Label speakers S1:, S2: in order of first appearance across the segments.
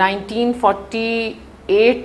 S1: 1948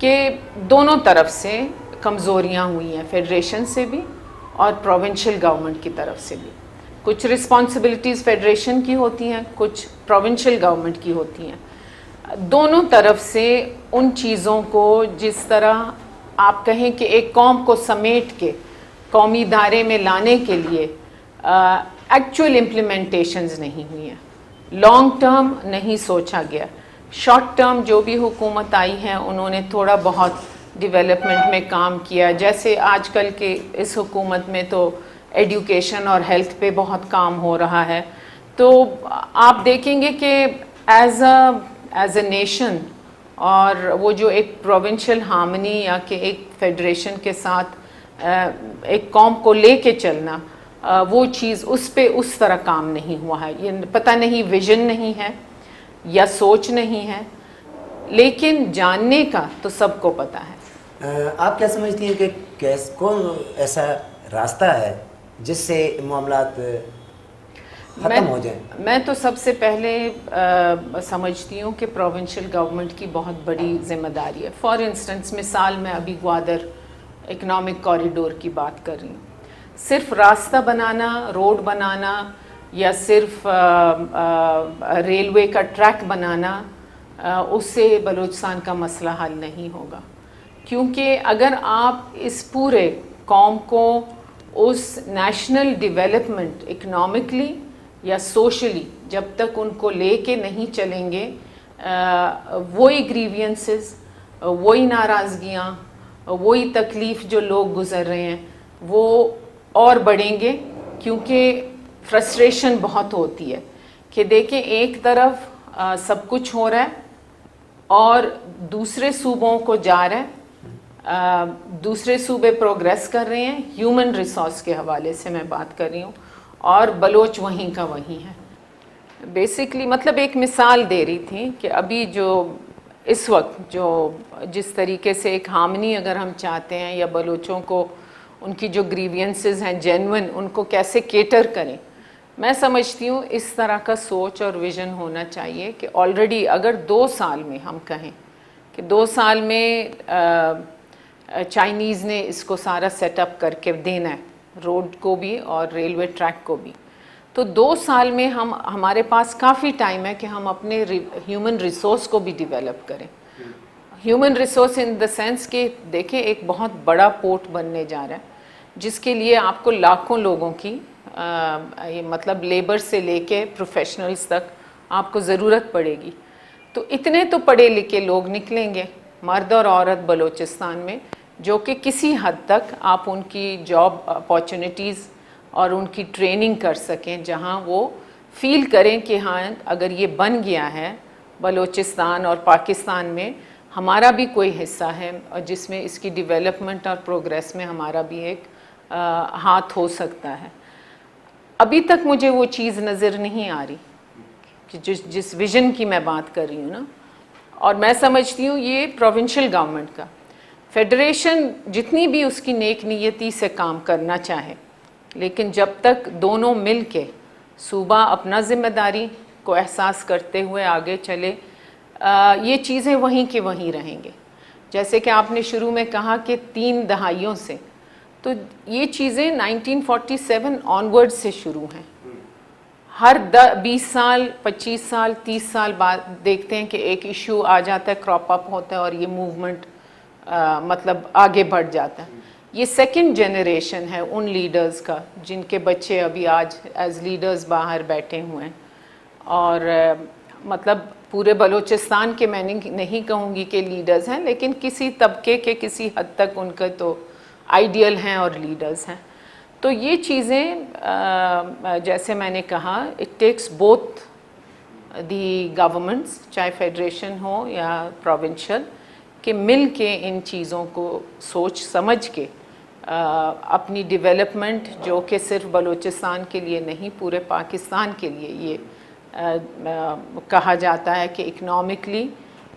S1: کہ دونوں طرف سے کمزوریاں ہوئی ہیں، فیڈریشن سے بھی اور پروونشل گورنمنٹ کی طرف سے بھی. کچھ رسپانسبلٹیز فیڈریشن کی ہوتی ہیں، کچھ پروونشل گورنمنٹ کی ہوتی ہیں. دونوں طرف سے ان چیزوں کو جس طرح آپ کہیں کہ ایک قوم کو سمیٹ کے قومی دائرے میں لانے کے لیے ایکچوئل امپلیمنٹیشنز نہیں ہوئی ہیں، لانگ ٹرم نہیں سوچا گیا. شارٹ ٹرم جو بھی حکومت آئی ہے انہوں نے تھوڑا بہت ڈیولپمنٹ میں کام کیا، جیسے آج کل کے اس حکومت میں تو ایڈوکیشن اور ہیلتھ پہ بہت کام ہو رہا ہے. تو آپ دیکھیں گے کہ ایز اے نیشن اور وہ جو ایک پروونشل ہارمنی یا کہ ایک فیڈریشن کے ساتھ ایک قوم کو لے کے چلنا، وہ چیز اس پہ اس طرح کام نہیں ہوا ہے. یہ پتہ نہیں ویژن نہیں ہے یا سوچ نہیں ہے، لیکن جاننے کا تو سب کو پتہ ہے.
S2: آپ کیا سمجھتی ہیں کہ کون ایسا راستہ ہے جس سے معاملات ختم ہو جائیں؟
S1: میں تو سب سے پہلے سمجھتی ہوں کہ پروونشل گورنمنٹ کی بہت بڑی ذمہ داری ہے. فار انسٹنس مثال میں ابھی گوادر اکنامک کوریڈور کی بات کر رہی ہوں. صرف راستہ بنانا، روڈ بنانا یا صرف ریلوے کا ٹریک بنانا، اس سے بلوچستان کا مسئلہ حل نہیں ہوگا. کیونکہ اگر آپ اس پورے قوم کو اس نیشنل ڈیولپمنٹ اکنامکلی یا سوشلی جب تک ان کو لے کے نہیں چلیں گے، وہی گریوینسز، وہی ناراضگیاں، وہی تکلیف جو لوگ گزر رہے ہیں وہ اور بڑھیں گے. کیونکہ فرسٹریشن بہت ہوتی ہے کہ دیکھیں ایک طرف سب کچھ ہو رہا ہے اور دوسرے صوبوں کو جا رہا ہے، دوسرے صوبے پروگریس کر رہے ہیں، ہیومن ریسورس کے حوالے سے میں بات کر رہی ہوں، اور بلوچ وہیں کا وہیں ہے. بیسکلی مطلب ایک مثال دے رہی تھی کہ ابھی جو اس وقت جو جس طریقے سے ایک ہارمنی اگر ہم چاہتے ہیں یا بلوچوں کو ان کی جو گریوینسز ہیں جینون ان کو کیسے کیٹر کریں، میں سمجھتی ہوں اس طرح کا سوچ اور ویژن ہونا چاہیے کہ آلریڈی اگر 2 سال میں ہم کہیں کہ 2 سال میں چائنیز نے اس کو سارا سیٹ اپ کر کے دینا ہے، روڈ کو بھی اور ریلوے ٹریک کو بھی، تو 2 سال میں ہمارے پاس کافی ٹائم ہے کہ ہم اپنے ہیومن ریسورس کو بھی ڈیولپ کریں. Human resource in the sense کہ دیکھیں ایک بہت بڑا پورٹ بننے جا رہا ہے جس کے لیے آپ کو لاکھوں لوگوں کی مطلب لیبر سے لے کے پروفیشنلز تک آپ کو ضرورت پڑے گی. تو اتنے تو پڑھے لکھے لوگ نکلیں گے مرد اور عورت بلوچستان میں جو کہ کسی حد تک آپ ان کی جاب اپارچونیٹیز اور ان کی ٹریننگ کر سکیں، جہاں وہ فیل کریں کہ ہاں اگر یہ بن گیا ہے بلوچستان اور پاکستان میں ہمارا بھی کوئی حصہ ہے اور جس میں اس کی ڈیولپمنٹ اور پروگریس میں ہمارا بھی ایک ہاتھ ہو سکتا ہے. ابھی تک مجھے وہ چیز نظر نہیں آ رہی کہ جس ویژن کی میں بات کر رہی ہوں نا. اور میں سمجھتی ہوں یہ پروونشل گورنمنٹ کا، فیڈریشن جتنی بھی اس کی نیک نیتی سے کام کرنا چاہے، لیکن جب تک دونوں مل کے صوبہ اپنا ذمہ داری کو احساس کرتے ہوئے آگے چلے، یہ چیزیں وہیں کے وہیں رہیں گے. جیسے کہ آپ نے شروع میں کہا کہ 3 دہائیوں سے، تو یہ چیزیں 1947 آنورڈ سے شروع ہیں. ہر 20 سال 25 سال 30 سال بعد دیکھتے ہیں کہ ایک ایشو آ جاتا ہے، کراپ اپ ہوتا ہے اور یہ موومنٹ مطلب آگے بڑھ جاتا ہے. یہ سیکنڈ جنریشن ہے ان لیڈرز کا جن کے بچے ابھی آج ایز لیڈرز باہر بیٹھے ہوئے ہیں. اور مطلب پورے بلوچستان کے میں نہیں کہوں گی کہ لیڈرز ہیں، لیکن کسی طبقے کے کسی حد تک ان کا تو آئیڈیل ہیں اور لیڈرز ہیں. تو یہ چیزیں جیسے میں نے کہا it takes both the governments, چاہے فیڈریشن ہو یا پروونشل، کہ مل کے ان چیزوں کو سوچ سمجھ کے اپنی ڈیولپمنٹ جو کہ صرف بلوچستان کے لیے نہیں پورے پاکستان کے لیے یہ کہا جاتا ہے کہ اکنامکلی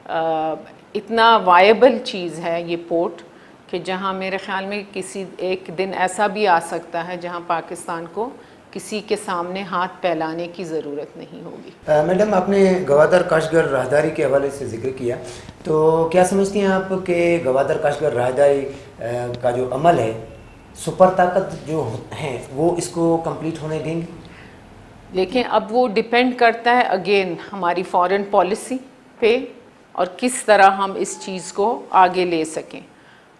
S1: اتنا وائبل چیز ہے یہ پورٹ کہ جہاں میرے خیال میں کسی ایک دن ایسا بھی آ سکتا ہے جہاں پاکستان کو کسی کے سامنے ہاتھ پھیلانے کی ضرورت نہیں ہوگی.
S2: میڈم آپ نے گوادر کاشتگر راہداری کے حوالے سے ذکر کیا, تو کیا سمجھتی ہیں آپ کہ گوادر کاشتگر راہداری کا جو عمل ہے سپر طاقت جو ہیں وہ اس کو کمپلیٹ ہونے دیں گے؟
S1: لیکن اب وہ ڈپینڈ کرتا ہے اگین ہماری فارن پالیسی پہ اور کس طرح ہم اس چیز کو آگے لے سکیں.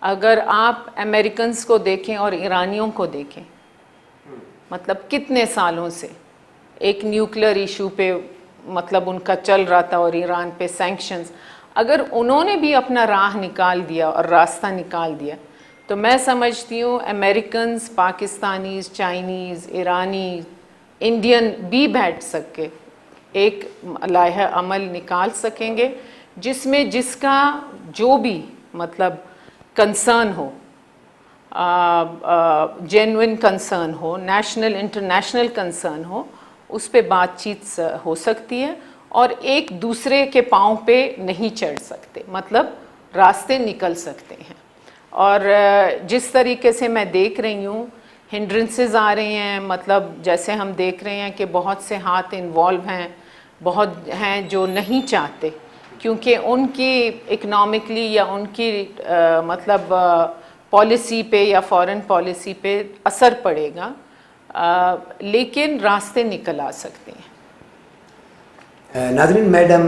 S1: اگر آپ امریکنز کو دیکھیں اور ایرانیوں کو دیکھیں, مطلب کتنے سالوں سے ایک نیوکلیر ایشو پہ مطلب ان کا چل رہا تھا اور ایران پہ سینکشنز, اگر انہوں نے بھی اپنا راہ نکال دیا اور راستہ نکال دیا تو میں سمجھتی ہوں امریکنز, پاکستانیز, چائنیز, ایرانی, انڈین بھی بیٹھ سکے ایک لائحہ عمل نکال سکیں گے جس میں جس کا جو بھی مطلب کنسرن ہو, جینوئن کنسرن ہو, نیشنل انٹرنیشنل کنسرن ہو, اس پہ بات چیت ہو سکتی ہے اور ایک دوسرے کے پاؤں پہ نہیں چڑھ سکتے, مطلب راستے نکل سکتے ہیں. اور جس طریقے سے میں دیکھ رہی ہوں ہنڈرنسز آ رہے ہیں, مطلب جیسے ہم دیکھ رہے ہیں کہ بہت سے ہاتھ انوالو ہیں, بہت ہیں جو نہیں چاہتے کیونکہ ان کی اکنامکلی یا ان کی مطلب پالیسی پہ یا فارن پالیسی پہ اثر پڑے گا, لیکن راستے نکل آ سکتے ہیں.
S2: ناظرین, میڈم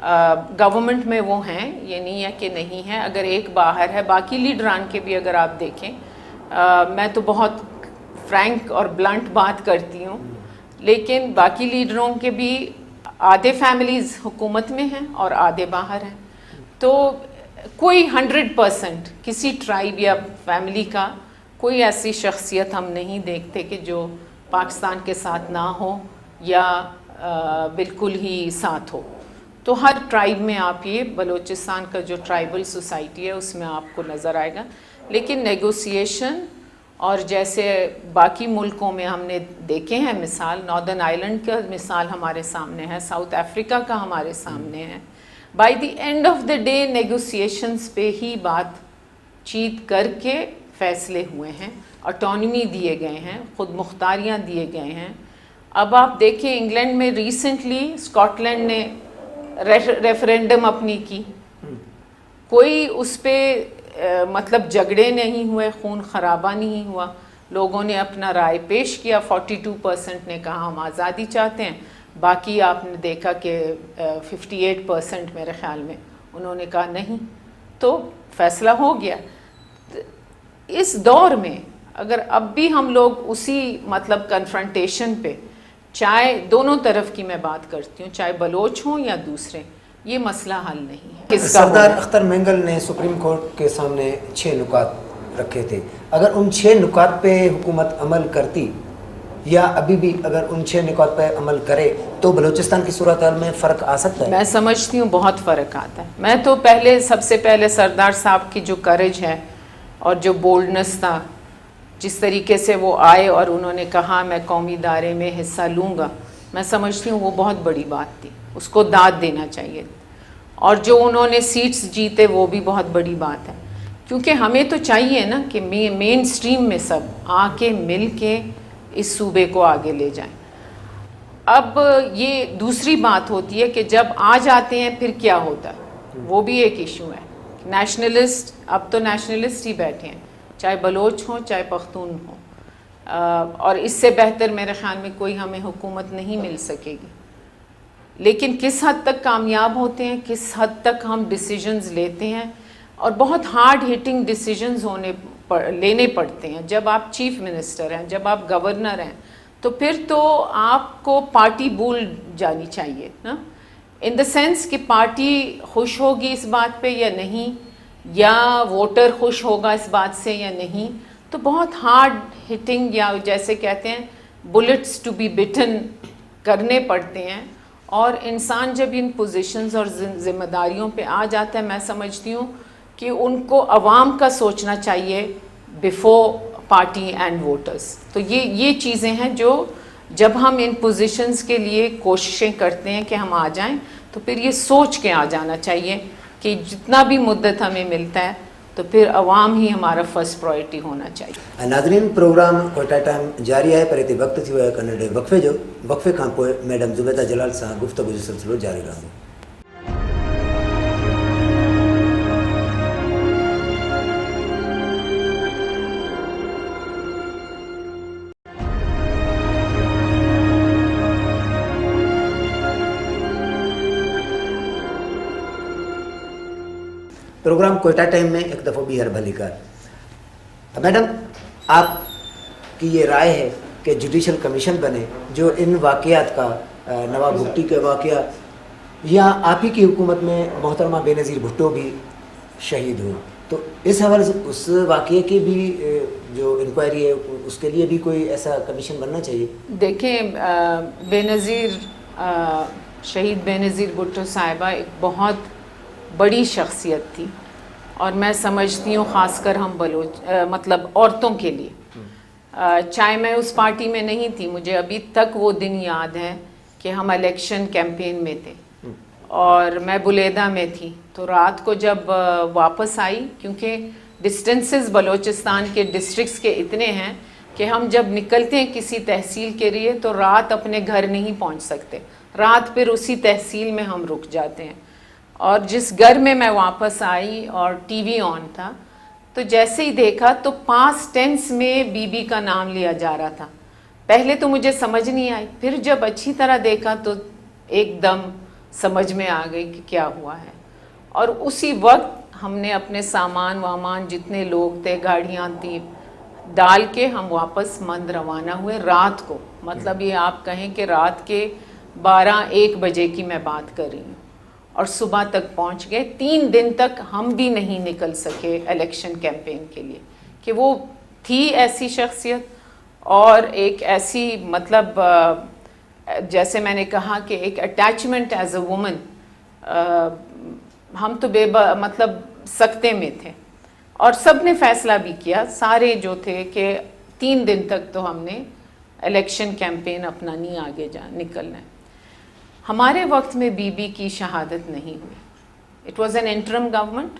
S1: گورنمنٹ میں وہ ہیں، یہ نہیں ہے کہ نہیں ہے. اگر ایک باہر ہے، باقی لیڈران کے بھی اگر آپ دیکھیں، میں تو بہت فرینک اور بلنٹ بات کرتی ہوں، لیکن باقی لیڈروں کے بھی آدھے فیملیز حکومت میں ہیں اور آدھے باہر ہیں. تو کوئی 100% کسی ٹرائب یا فیملی کا کوئی ایسی شخصیت ہم نہیں دیکھتے کہ جو پاکستان کے ساتھ نہ ہو یا بالکل ہی ساتھ ہو. تو ہر ٹرائب میں آپ یہ بلوچستان کا جو ٹرائبل سوسائٹی ہے اس میں آپ کو نظر آئے گا. لیکن نیگوسیشن اور جیسے باقی ملکوں میں ہم نے دیکھے ہیں مثال، ناردرن آئرلینڈ کا مثال ہمارے سامنے ہے، ساؤتھ افریقہ کا ہمارے سامنے ہے. By the end of the day negotiations پہ ہی بات چیت کر کے فیصلے ہوئے ہیں، آٹونمی دیے گئے ہیں، خود مختاریاں دیے گئے ہیں. اب آپ دیکھیں انگلینڈ میں ریسنٹلی اسکاٹ لینڈ نے ریفرینڈم اپنی کی، کوئی اس پہ مطلب جھگڑے نہیں ہوئے، خون خرابہ نہیں ہوا، لوگوں نے اپنا رائے پیش کیا. 42% نے کہا ہم آزادی چاہتے ہیں، باقی آپ نے دیکھا کہ 58% میرے خیال میں انہوں نے کہا نہیں. تو فیصلہ ہو گیا. اس دور میں اگر اب بھی ہم لوگ اسی مطلب کنفرنٹیشن پہ، چاہے دونوں طرف کی میں بات کرتی ہوں، چاہے بلوچ ہوں یا دوسرے، یہ مسئلہ حل نہیں ہے. کس کا
S2: سردار اختر مینگل نے سپریم کورٹ کے سامنے 6 نکات رکھے تھے. اگر ان 6 نکات پہ حکومت عمل کرتی یا ابھی بھی اگر ان 6 نکات پہ عمل کرے تو بلوچستان کی صورتحال میں فرق آ سکتا ہے؟
S1: میں سمجھتی ہوں بہت فرق آتا ہے. میں تو سب سے پہلے سردار صاحب کی جو کریج ہے اور جو بولڈنس تھا، جس طریقے سے وہ آئے اور انہوں نے کہا میں قومی ادارے میں حصہ لوں گا، میں سمجھتی ہوں وہ بہت بڑی بات تھی، اس کو داد دینا چاہیے. اور جو انہوں نے سیٹس جیتے وہ بھی بہت بڑی بات ہے، کیونکہ ہمیں تو چاہیے نا کہ مین سٹریم میں سب آ کے مل کے اس صوبے کو آگے لے جائیں. اب یہ دوسری بات ہوتی ہے کہ جب آ جاتے ہیں پھر کیا ہوتا ہے، وہ بھی ایک ایشو ہے. نیشنلسٹ، اب تو نیشنلسٹ ہی بیٹھے ہیں، چاہے بلوچ ہوں چاہے پختون ہوں، اور اس سے بہتر میرے خیال میں کوئی ہمیں حکومت نہیں مل سکے گی. لیکن کس حد تک کامیاب ہوتے ہیں، کس حد تک ہم ڈیسیجنز لیتے ہیں، اور بہت ہارڈ ہٹنگ ڈیسیجنز لینے پڑتے ہیں. جب آپ چیف منسٹر ہیں، جب آپ گورنر ہیں، تو پھر تو آپ کو پارٹی بھول جانی چاہیے نا، ان دا سینس کہ پارٹی خوش ہوگی اس بات پہ یا نہیں، یا ووٹر خوش ہوگا اس بات سے یا نہیں. تو بہت ہارڈ ہٹنگ یا جیسے کہتے ہیں بلٹس ٹو بی بٹن کرنے پڑتے ہیں. اور انسان جب ان پوزیشنز اور ذمہ داریوں پہ آ جاتا ہے، میں سمجھتی ہوں کہ ان کو عوام کا سوچنا چاہیے بیفور پارٹی اینڈ ووٹرز. تو یہ چیزیں ہیں جو جب ہم ان پوزیشنز کے لیے کوششیں کرتے ہیں کہ ہم آ جائیں، تو پھر یہ سوچ کے آ جانا چاہیے کہ جتنا بھی مدت ہمیں ملتا ہے تو پھر عوام ہی ہمارا فرسٹ پرائرٹی ہونا چاہیے.
S2: ناظرین، پروگرام کوئٹہ ٹائم جاری ہے، پر وقت تھی وہ کنڈے وقفے جو وقفے کھان پوئے میڈم زبیدہ جلال سے گفتگو جو سلسلو جاری رہو. پروگرام کوئٹہ ٹائم میں ایک دفعہ بھی ہر بھلی کار. میڈم، آپ کی یہ رائے ہے کہ جوڈیشل کمیشن بنے جو ان واقعات کا، نواب بھٹی کے واقعہ یا آپ ہی کی حکومت میں محترمہ بے نظیر بھٹو بھی شہید ہو، تو اس حوالے سے اس واقعے کی بھی جو انکوائری ہے اس کے لیے بھی کوئی ایسا کمیشن بننا چاہیے؟
S1: دیکھیں، بے نظیر شہید بے نظیر بھٹو صاحبہ ایک بہت بڑی شخصیت تھی، اور میں سمجھتی ہوں خاص کر ہم مطلب عورتوں کے لیے، چاہے میں اس پارٹی میں نہیں تھی، مجھے ابھی تک وہ دن یاد ہے کہ ہم الیکشن کیمپین میں تھے اور میں بلیدہ میں تھی. تو رات کو جب واپس آئی، کیونکہ ڈسٹنسز بلوچستان کے ڈسٹرکٹس کے اتنے ہیں کہ ہم جب نکلتے ہیں کسی تحصیل کے لیے تو رات اپنے گھر نہیں پہنچ سکتے، رات پھر اسی تحصیل میں ہم رک جاتے ہیں. اور جس گھر میں میں واپس آئی اور ٹی وی آن تھا، تو جیسے ہی دیکھا تو پاسٹ ٹینس میں بی بی کا نام لیا جا رہا تھا. پہلے تو مجھے سمجھ نہیں آئی، پھر جب اچھی طرح دیکھا تو ایک دم سمجھ میں آ گئی کہ کیا ہوا ہے. اور اسی وقت ہم نے اپنے سامان وامان جتنے لوگ تھے گاڑیاں تھیں ڈال کے ہم واپس مند روانہ ہوئے رات کو. مطلب یہ آپ کہیں کہ رات کے 12-1 بجے کی میں بات کر رہی ہوں اور صبح تک پہنچ گئے. 3 دن تک ہم بھی نہیں نکل سکے الیکشن کیمپین کے لیے کہ وہ تھی ایسی شخصیت اور ایک ایسی مطلب جیسے میں نے کہا کہ ایک اٹیچمنٹ ایز اے وومن ہم تو مطلب سکتے میں تھے. اور سب نے فیصلہ بھی کیا سارے جو تھے کہ 3 دن تک تو ہم نے الیکشن کیمپین اپنا نہیں آگے نکلنا ہے. ہمارے وقت میں بی بی کی شہادت نہیں ہوئی. It was an interim government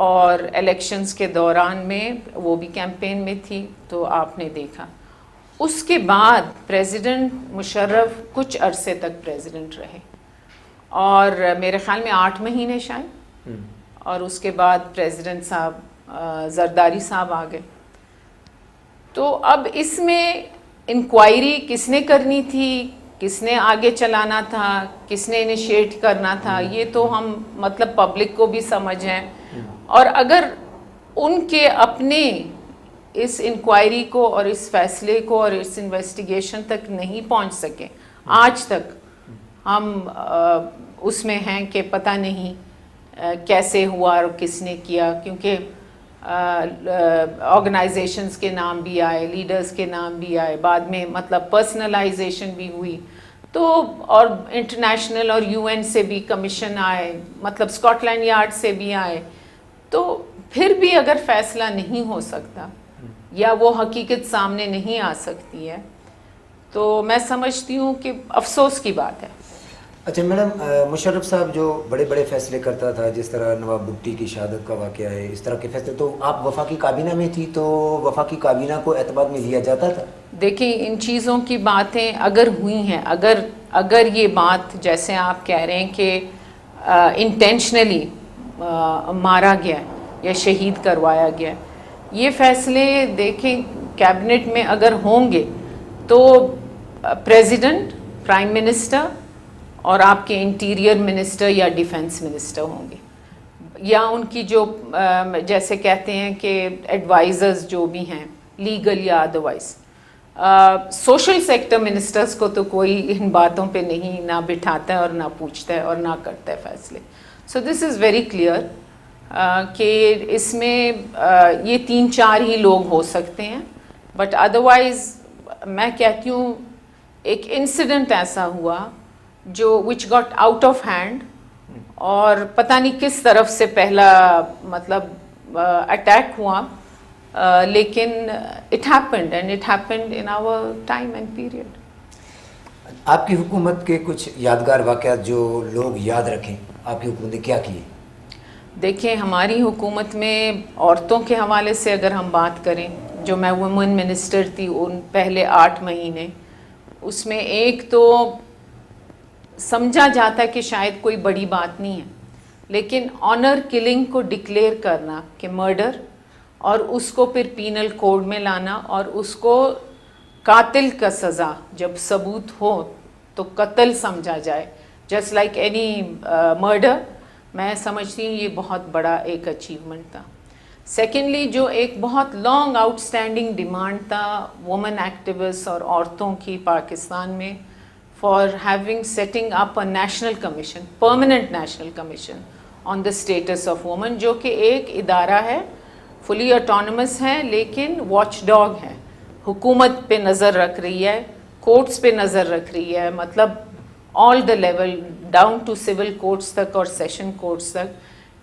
S1: اور الیکشنز کے دوران میں وہ بھی کیمپین میں تھی تو آپ نے دیکھا. اس کے بعد پریزیڈنٹ مشرف کچھ عرصے تک پریزیڈنٹ رہے اور میرے خیال میں 8 مہینے شاید, اور اس کے بعد پریزیڈنٹ صاحب زرداری صاحب آ گئے. تو اب اس میں انکوائری کس نے کرنی تھی, کس نے آگے چلانا تھا, کس نے انیشیٹ کرنا تھا, یہ تو ہم مطلب پبلک کو بھی سمجھیں. اور اگر ان کے اپنے اس انکوائری کو اور اس فیصلے کو اور اس انویسٹیگیشن تک نہیں پہنچ سکے آج تک, ہم اس میں ہیں کہ پتہ نہیں کیسے ہوا اور کس نے کیا, کیونکہ آرگنائزیشنز کے نام بھی آئے, لیڈرز کے نام بھی آئے, بعد میں مطلب پرسنلائزیشن بھی ہوئی تو, اور انٹرنیشنل اور یو این سے بھی کمیشن آئے, مطلب اسکاٹ لینڈ یارڈ سے بھی آئے. تو پھر بھی اگر فیصلہ نہیں ہو سکتا یا وہ حقیقت سامنے نہیں آ سکتی ہے تو میں سمجھتی ہوں کہ افسوس کی بات ہے.
S2: اچھا میڈم, مشرف صاحب جو بڑے بڑے فیصلے کرتا تھا, جس طرح نواب بھٹی کی شہادت کا واقعہ ہے, اس طرح کے فیصلے, تو آپ وفاقی کابینہ میں تھی تو وفاقی کابینہ کو اعتماد میں لیا جاتا تھا؟
S1: دیکھیں ان چیزوں کی باتیں اگر ہوئی ہیں, اگر یہ بات جیسے آپ کہہ رہے ہیں کہ انٹینشنلی مارا گیا یا شہید کروایا گیا, یہ فیصلے دیکھیں کیبنٹ میں اگر ہوں گے تو پریزیڈنٹ, پرائم منسٹر اور آپ کے انٹیریئر منسٹر یا ڈیفنس منسٹر ہوں گے, یا ان کی جو جیسے کہتے ہیں کہ ایڈوائزرز جو بھی ہیں لیگل یا ادروائز. سوشل سیکٹر منسٹرز کو تو کوئی ان باتوں پہ نہیں نہ بٹھاتا ہے اور نہ پوچھتا ہے اور نہ کرتا ہے فیصلے. سو دس از ویری کلیئر کہ اس میں یہ 3-4 ہی لوگ ہو سکتے ہیں, بٹ ادروائز میں کہتی ہوں ایک انسیڈنٹ ایسا ہوا جو which got out of hand, اور پتہ نہیں کس طرف سے پہلا مطلب اٹیک ہوا, لیکن it happened and it happened in our time and period.
S2: آپ کی حکومت کے کچھ یادگار واقعات جو لوگ یاد رکھیں, آپ کی حکومت نے کیا کیے؟
S1: دیکھیں ہماری حکومت میں عورتوں کے حوالے سے اگر ہم بات کریں, جو میں وومن منسٹر تھی ان پہلے 8 مہینے, اس میں ایک تو سمجھا جاتا ہے کہ شاید کوئی بڑی بات نہیں ہے, لیکن آنر کلنگ کو ڈکلیئر کرنا کہ مرڈر, اور اس کو پھر پینل کوڈ میں لانا, اور اس کو قاتل کا سزا جب ثبوت ہو تو قتل سمجھا جائے, جسٹ لائک اینی مرڈر, میں سمجھتی ہوں یہ بہت بڑا ایک اچیومنٹ تھا. سیکنڈلی جو ایک بہت long outstanding demand women وومن ایکٹیوسٹ اور عورتوں کی پاکستان میں, for having setting up a national commission, permanent national commission on the status of women, جو کہ ایک ادارہ ہے, فلی آٹونومس ہے لیکن واچ ڈاگ ہے, حکومت پہ نظر رکھ رہی ہے, کورٹس پہ نظر رکھ رہی ہے, مطلب all the level down to civil courts تک اور سیشن کورٹس تک,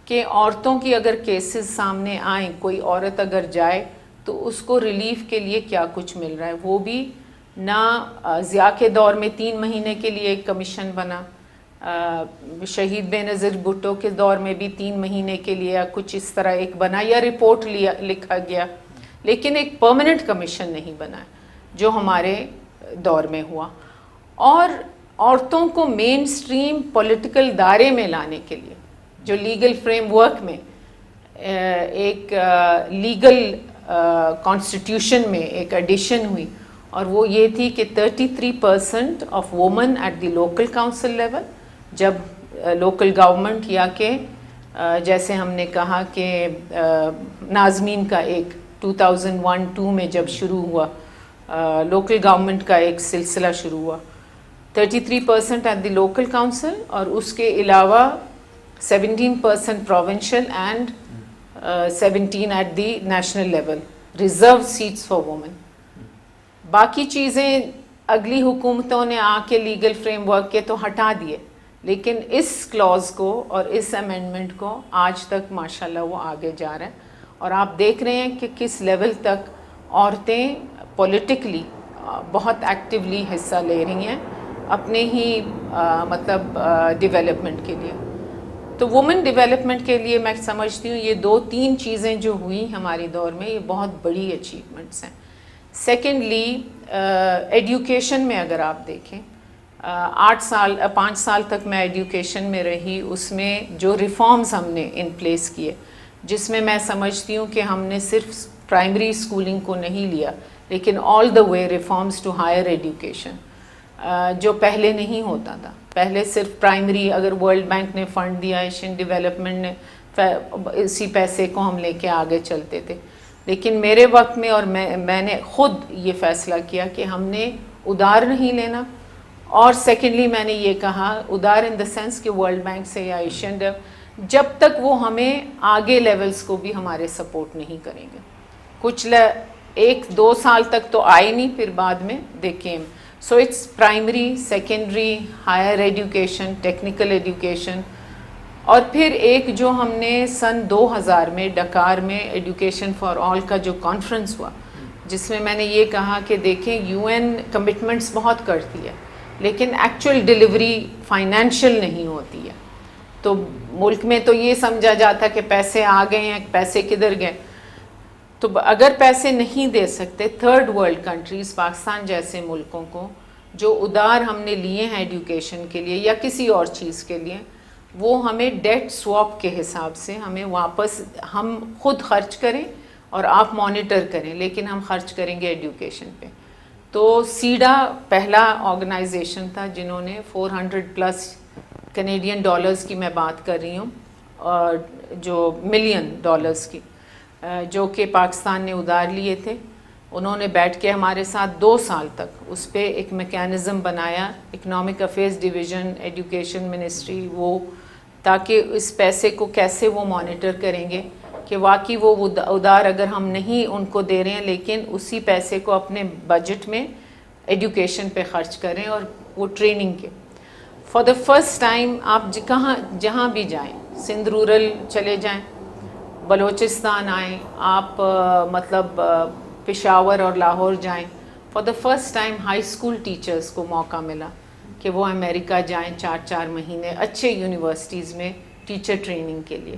S1: کہ عورتوں کی اگر کیسز سامنے آئیں, کوئی عورت اگر جائے تو اس کو ریلیف کے لیے کیا کچھ مل رہا ہے. وہ بھی نہ ضیاء کے دور میں 3 مہینے کے لیے ایک کمیشن بنا, شہید بے نظیر بھٹو کے دور میں بھی 3 مہینے کے لیے کچھ اس طرح ایک بنا, یا رپورٹ لکھا گیا, لیکن ایک پرماننٹ کمیشن نہیں بنا جو ہمارے دور میں ہوا. اور عورتوں کو مین سٹریم پولیٹیکل دائرے میں لانے کے لیے جو لیگل فریم ورک میں ایک لیگل کانسٹیٹیوشن میں ایک ایڈیشن ہوئی, اور وہ یہ تھی کہ 33% of women at the local council level, جب لوکل گورنمنٹ یا کہ جیسے ہم نے کہا کہ ناظمین کا ایک 2001-2 میں جب شروع ہوا لوکل گورنمنٹ کا ایک سلسلہ شروع ہوا 33% ایٹ دی لوکل کاؤنسل اور اس کے علاوہ 17% provincial and 17 at the national level reserve seats for women. باقی چیزیں اگلی حکومتوں نے آ کے لیگل فریم ورک کے تو ہٹا دیے, لیکن اس کلوز کو اور اس امینڈمنٹ کو آج تک ماشاءاللہ وہ آگے جا رہا ہے. اور آپ دیکھ رہے ہیں کہ کس لیول تک عورتیں پولیٹیکلی بہت ایکٹیولی حصہ لے رہی ہیں اپنے ہی مطلب ڈیولپمنٹ کے لیے. تو وومن ڈیولپمنٹ کے لیے میں سمجھتی ہوں یہ 2-3 چیزیں جو ہوئی ہماری دور میں یہ بہت بڑی اچیومنٹس ہیں. سیکنڈلی ایڈوکیشن میں اگر آپ دیکھیں 5 سال تک میں ایڈوکیشن میں رہی, اس میں جو ریفارمز ہم نے ان پلیس کیے جس میں میں سمجھتی ہوں کہ ہم نے صرف پرائمری اسکولنگ کو نہیں لیا لیکن آل دا وے ریفارمز ٹو ہائر ایڈوکیشن جو پہلے نہیں ہوتا تھا. پہلے صرف پرائمری اگر ورلڈ بینک نے فنڈ دیا, ایشین ڈیولپمنٹ نے اسی پیسے کو ہم لے کے آگے چلتے تھے. لیکن میرے وقت میں اور میں نے خود یہ فیصلہ کیا کہ ہم نے ادھار نہیں لینا. اور سیکنڈلی میں نے یہ کہا ادھار ان دا سینس کہ ورلڈ بینک سے یا ایشین جب تک وہ ہمیں آگے لیولز کو بھی ہمارے سپورٹ نہیں کریں گے. کچھ 1-2 سال تک تو آئے نہیں, پھر بعد میں they came. So it's primary, secondary, higher education, technical education. اور پھر ایک جو ہم نے سن 2000 میں ڈکار میں ایڈوکیشن فار آل کا جو کانفرنس ہوا جس میں میں نے یہ کہا کہ دیکھیں یو این کمٹمنٹس بہت کرتی ہے لیکن ایکچوئل ڈیلیوری فائنینشیل نہیں ہوتی ہے. تو ملک میں تو یہ سمجھا جاتا کہ پیسے آ گئے ہیں, پیسے کدھر گئے. تو اگر پیسے نہیں دے سکتے تھرڈ ورلڈ کنٹریز پاکستان جیسے ملکوں کو جو ادھار ہم نے لیے ہیں ایڈوکیشن کے لیے یا کسی اور چیز کے لیے, وہ ہمیں ڈیٹ سواپ کے حساب سے ہمیں واپس ہم خود خرچ کریں اور آپ مانیٹر کریں, لیکن ہم خرچ کریں گے ایڈوکیشن پہ. تو سیڈا پہلا آرگنائزیشن تھا جنہوں نے 400+ کینیڈین ڈالرز کی میں بات کر رہی ہوں, اور جو ملین ڈالرز کی جو کہ پاکستان نے ادھار لیے تھے. انہوں نے بیٹھ کے ہمارے ساتھ 2 سال تک اس پہ ایک میکینزم بنایا, economic affairs division, education ministry, وہ تاکہ اس پیسے کو کیسے وہ مانیٹر کریں گے کہ واقعی وہ ادھار اگر ہم نہیں ان کو دے رہے ہیں لیکن اسی پیسے کو اپنے بجٹ میں ایڈوکیشن پہ خرچ کریں اور وہ ٹریننگ کے. فار دا فرسٹ ٹائم آپ جہاں بھی جائیں, سندھ رورل چلے جائیں, بلوچستان آئیں, آپ مطلب پشاور اور لاہور جائیں, for the first time high school teachers کو موقع ملا کہ وہ امریکہ جائیں 4 مہینے اچھے یونیورسٹیز میں ٹیچر ٹریننگ کے لیے.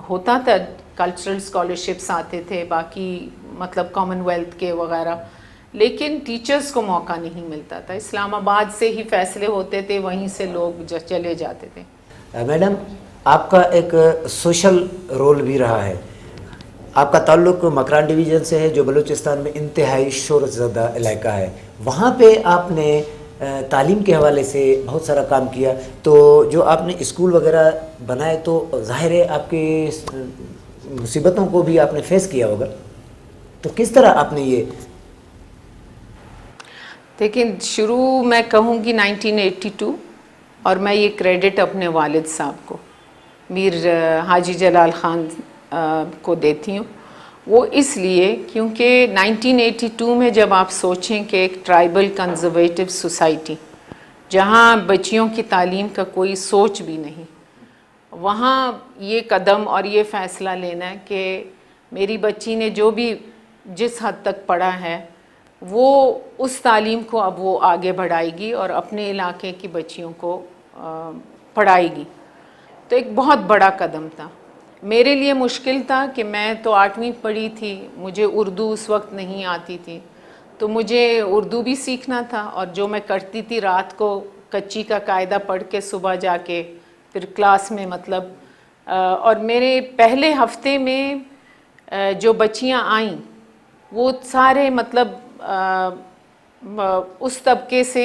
S1: ہوتا تھا کلچرل اسکالرشپس آتے تھے, باقی مطلب کامن ویلتھ کے وغیرہ, لیکن ٹیچرز کو موقع نہیں ملتا تھا. اسلام آباد سے ہی فیصلے ہوتے تھے, وہیں سے لوگ چلے جاتے تھے.
S2: میڈم, آپ کا ایک سوشل رول بھی رہا ہے. آپ کا تعلق مکران ڈویژن سے ہے جو بلوچستان میں انتہائی شہرت زدہ علاقہ ہے. وہاں پہ آپ نے تعلیم کے حوالے سے بہت سارا کام کیا, تو جو آپ نے اسکول وغیرہ بنائے تو ظاہر ہے آپ کی مصیبتوں کو بھی آپ نے فیس کیا ہوگا, تو کس طرح آپ نے یہ
S1: لیکن شروع میں کہوں گی 1982, اور میں یہ کریڈٹ اپنے والد صاحب کو میر حاجی جلال خان کو دیتی ہوں. وہ اس لیے کیونکہ 1982 میں جب آپ سوچیں کہ ایک ٹرائبل کنزرویٹو سوسائٹی جہاں بچیوں کی تعلیم کا کوئی سوچ بھی نہیں, وہاں یہ قدم اور یہ فیصلہ لینا ہے کہ میری بچی نے جو بھی جس حد تک پڑھا ہے وہ اس تعلیم کو اب وہ آگے بڑھائے گی اور اپنے علاقے کی بچیوں کو پڑھائے گی. تو ایک بہت بڑا قدم تھا. میرے لیے مشکل تھا کہ میں تو 8ویں پڑھی تھی, مجھے اردو اس وقت نہیں آتی تھی, تو مجھے اردو بھی سیکھنا تھا. اور جو میں کرتی تھی رات کو کچی کا قاعدہ پڑھ کے صبح جا کے پھر کلاس میں مطلب, اور میرے پہلے ہفتے میں جو بچیاں آئیں وہ سارے مطلب اس طبقے سے